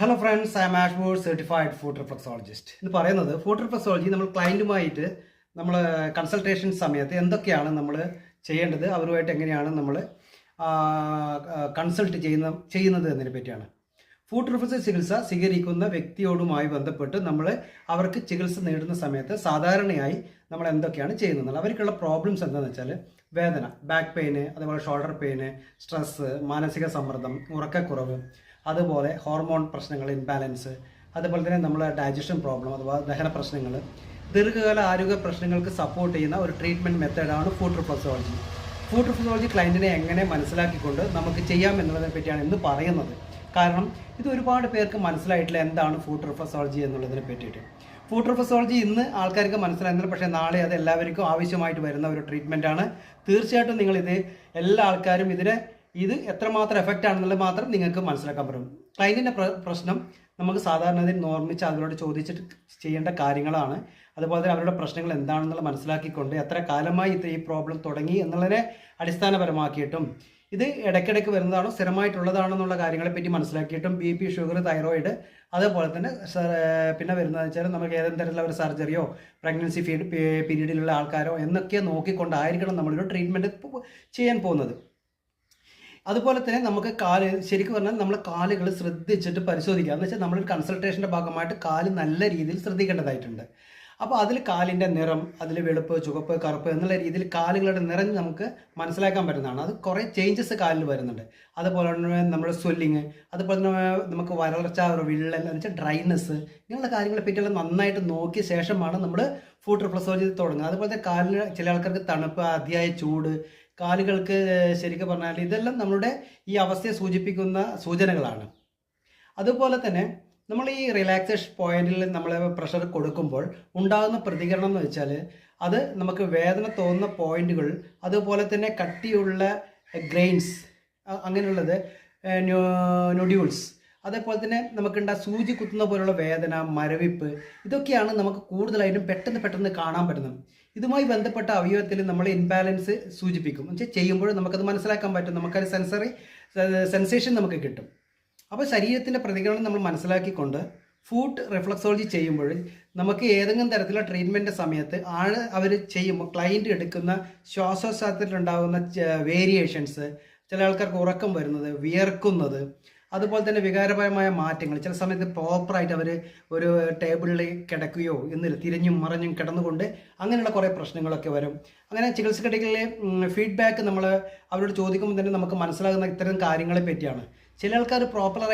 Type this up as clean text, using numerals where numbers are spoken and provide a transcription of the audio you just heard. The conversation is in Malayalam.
Hello friends, I am a board certified food reflexologist എന്ന് പറയുന്നത് ഫുഡ് റിഫ്ലക്സോളജി നമ്മൾ ക്ലയൻറ്റുമായിട്ട് നമ്മൾ കൺസൾട്ടേഷൻ സമയത്ത് എന്തൊക്കെയാണ് നമ്മൾ ചെയ്യേണ്ടത്, അവരുമായിട്ട് എങ്ങനെയാണ് നമ്മൾ കൺസൾട്ട് ചെയ്യുന്നത് എന്നതിനെ പറ്റിയാണ്. ഫുഡ് റിഫ്ലക്സ് ചികിത്സ സ്വീകരിക്കുന്ന വ്യക്തിയോടുമായി ബന്ധപ്പെട്ട് നമ്മൾ അവർക്ക് ചികിത്സ നേടുന്ന സമയത്ത് സാധാരണയായി നമ്മൾ എന്തൊക്കെയാണ് ചെയ്യുന്നത്, അവർക്കുള്ള പ്രോബ്ലംസ് എന്താണെന്ന് വെച്ചാൽ വേദന, ബാക്ക് പെയിന്, അതുപോലെ ഷോൾഡർ പെയിന്, സ്ട്രെസ്സ്, മാനസിക സമ്മർദ്ദം, ഉറക്കക്കുറവ്, അതുപോലെ ഹോർമോൺ പ്രശ്നങ്ങൾ, ഇംബാലൻസ്, അതുപോലെ തന്നെ നമ്മളെ ഡൈജഷൻ പ്രോബ്ലം അഥവാ ദഹന പ്രശ്നങ്ങൾ, ദീർഘകാല ആരോഗ്യ പ്രശ്നങ്ങൾക്ക് സപ്പോർട്ട് ചെയ്യുന്ന ഒരു ട്രീറ്റ്മെൻറ്റ് മെത്തേഡാണ് ഫുഡ് റിഫ്ലക്സോളജി. ഫുഡ് റിഫ്ലക്സോളജി ക്ലയൻറ്റിനെ എങ്ങനെ മനസ്സിലാക്കിക്കൊണ്ട് നമുക്ക് ചെയ്യാം എന്നുള്ളതിനെ പറ്റിയാണ് ഇന്ന് പറയുന്നത്. കാരണം ഇത് ഒരുപാട് പേർക്ക് മനസ്സിലായിട്ടില്ല എന്താണ് ഫുഡ് റിഫ്ലക്സോളജി എന്നുള്ളതിനെ പറ്റിയിട്ട്. ഫുഡ് റിഫ്ലക്സോളജി ഇന്ന് ആൾക്കാർക്ക് മനസ്സിലായിരുന്നില്ല, പക്ഷേ നാളെ അത് എല്ലാവർക്കും ആവശ്യമായിട്ട് വരുന്ന ഒരു ട്രീറ്റ്മെൻറ്റാണ്. തീർച്ചയായിട്ടും നിങ്ങളിത് എല്ലാ ആൾക്കാരും ഇത് എത്രമാത്രം എഫക്റ്റ് ആണെന്നുള്ളത് മാത്രം നിങ്ങൾക്ക് മനസ്സിലാക്കാൻ പറ്റും. ക്ലയൻറ്റിൻ്റെ പ്രശ്നം നമുക്ക് സാധാരണയിൽ നോർമിച്ച് അവരോട് ചോദിച്ചിട്ട് ചെയ്യേണ്ട കാര്യങ്ങളാണ്. അതുപോലെ തന്നെ അവരുടെ പ്രശ്നങ്ങൾ എന്താണെന്നുള്ളത് മനസ്സിലാക്കിക്കൊണ്ട് എത്ര കാലമായി ഈ പ്രോബ്ലം തുടങ്ങി എന്നുള്ളതിനെ അടിസ്ഥാനപരമാക്കിയിട്ടും ഇത് ഇടയ്ക്കിടയ്ക്ക് വരുന്നതാണോ സ്ഥിരമായിട്ടുള്ളതാണെന്നുള്ള കാര്യങ്ങളെപ്പറ്റി മനസ്സിലാക്കിയിട്ടും BP, ഷുഗർ, തൈറോയിഡ്, അതുപോലെ തന്നെ പിന്നെ വരുന്നതെന്ന് വെച്ചാൽ നമുക്ക് ഏതെങ്കിലും തരത്തിലുള്ള ഒരു സർജറിയോ പ്രഗ്നൻസി പീരീഡിലുള്ള ആൾക്കാരോ എന്നൊക്കെ നോക്കിക്കൊണ്ടായിരിക്കണം നമ്മളൊരു ട്രീറ്റ്മെൻറ്റ് ചെയ്യാൻ പോകുന്നത്. അതുപോലെ തന്നെ നമുക്ക് ശരിക്കും പറഞ്ഞാൽ നമ്മൾ കാലുകൾ ശ്രദ്ധിച്ചിട്ട് പരിശോധിക്കുക എന്ന് വെച്ചാൽ നമ്മളൊരു കൺസൾട്ടേഷൻ്റെ ഭാഗമായിട്ട് കാല് നല്ല രീതിയിൽ ശ്രദ്ധിക്കേണ്ടതായിട്ടുണ്ട്. അപ്പോൾ അതിൽ കാലിൻ്റെ നിറം, അതിൽ വെളുപ്പ്, ചുവപ്പ്, കറുപ്പ് എന്നുള്ള രീതിയിൽ കാലുകളുടെ നിറം നമുക്ക് മനസ്സിലാക്കാൻ പറ്റുന്നതാണ്. അത് കുറേ ചേഞ്ചസ് കാലിൽ വരുന്നുണ്ട്. അതുപോലെ തന്നെ നമ്മുടെ സ്വെല്ലിങ്, അതുപോലെ തന്നെ നമുക്ക് വരൾച്ച, വിള്ളൽ എന്ന് വെച്ചാൽ ഡ്രൈനെസ്, ഇങ്ങനെയുള്ള കാര്യങ്ങളെ പറ്റിയെല്ലാം നന്നായിട്ട് നോക്കിയ ശേഷമാണ് നമ്മൾ ഫുഡ് റിഫ്ലക്സോളജി തുടങ്ങുക. അതുപോലെ തന്നെ കാലിന് ചില ആൾക്കാർക്ക് തണുപ്പ്, അതിയായ ചൂട്, കാലുകൾക്ക് ശരിക്കും പറഞ്ഞാൽ ഇതെല്ലാം നമ്മുടെ ഈ അവസ്ഥയെ സൂചിപ്പിക്കുന്ന സൂചനകളാണ്. അതുപോലെ തന്നെ നമ്മൾ ഈ റിലാക്സേഷൻ പോയിന്റിൽ നമ്മൾ പ്രഷർ കൊടുക്കുമ്പോൾ ഉണ്ടാകുന്ന പ്രതികരണം എന്ന് വെച്ചാൽ അത് നമുക്ക് വേദന തോന്നുന്ന പോയിന്റുകൾ, അതുപോലെ തന്നെ കട്ടിയുള്ള ഗ്രെയിൻസ്, അങ്ങനെയുള്ളത് നൊഡ്യൂൾസ്, അതേപോലെ തന്നെ നമുക്കുണ്ടാ സൂചി കുത്തുന്ന പോലുള്ള വേദന, മരവിപ്പ്, ഇതൊക്കെയാണ് നമുക്ക് കൂടുതലായിട്ടും പെട്ടെന്ന് കാണാൻ പറ്റുന്നത്. ഇതുമായി ബന്ധപ്പെട്ട അവയവത്തിൽ നമ്മൾ ഇൻബാലൻസ് സൂചിപ്പിക്കും. എന്നുവെച്ചാൽ ചെയ്യുമ്പോൾ നമുക്കത് മനസ്സിലാക്കാൻ പറ്റും, നമുക്കൊരു സെൻസേഷൻ നമുക്ക് കിട്ടും. അപ്പോൾ ശരീരത്തിൻ്റെ പ്രതികരണം നമ്മൾ മനസ്സിലാക്കിക്കൊണ്ട് ഫുഡ് റിഫ്ലക്സോളജി ചെയ്യുമ്പോൾ നമുക്ക് ഏതെങ്കിലും തരത്തിലുള്ള ട്രീറ്റ്മെൻറ്റ് സമയത്ത് അവർ ചെയ്യുമ്പോൾ ക്ലയൻറ്റ് എടുക്കുന്ന ശ്വാസോച്ഛ്വാസത്തിലുണ്ടാകുന്ന വേരിയേഷൻസ്, ചില ആൾക്കാർക്ക് ഉറക്കം വരുന്നത്, വിയർക്കുന്നത്, അതുപോലെ തന്നെ വികാരപരമായ മാറ്റങ്ങൾ, ചില സമയത്ത് പ്രോപ്പറായിട്ട് അവർ ഒരു ടേബിളിൽ കിടക്കുകയോ എന്നില്ല തിരിഞ്ഞും മറിഞ്ഞും കിടന്നുകൊണ്ട് അങ്ങനെയുള്ള കുറേ പ്രശ്നങ്ങളൊക്കെ വരും. അങ്ങനെ ചികിത്സക്കിടയിലെ ഫീഡ്ബാക്ക് നമ്മൾ അവരോട് ചോദിക്കുമ്പോൾ തന്നെ നമുക്ക് മനസ്സിലാകുന്ന ഇത്തരം കാര്യങ്ങളെ പറ്റിയാണ്. ചില ആൾക്കാർ പ്രോപ്പറായി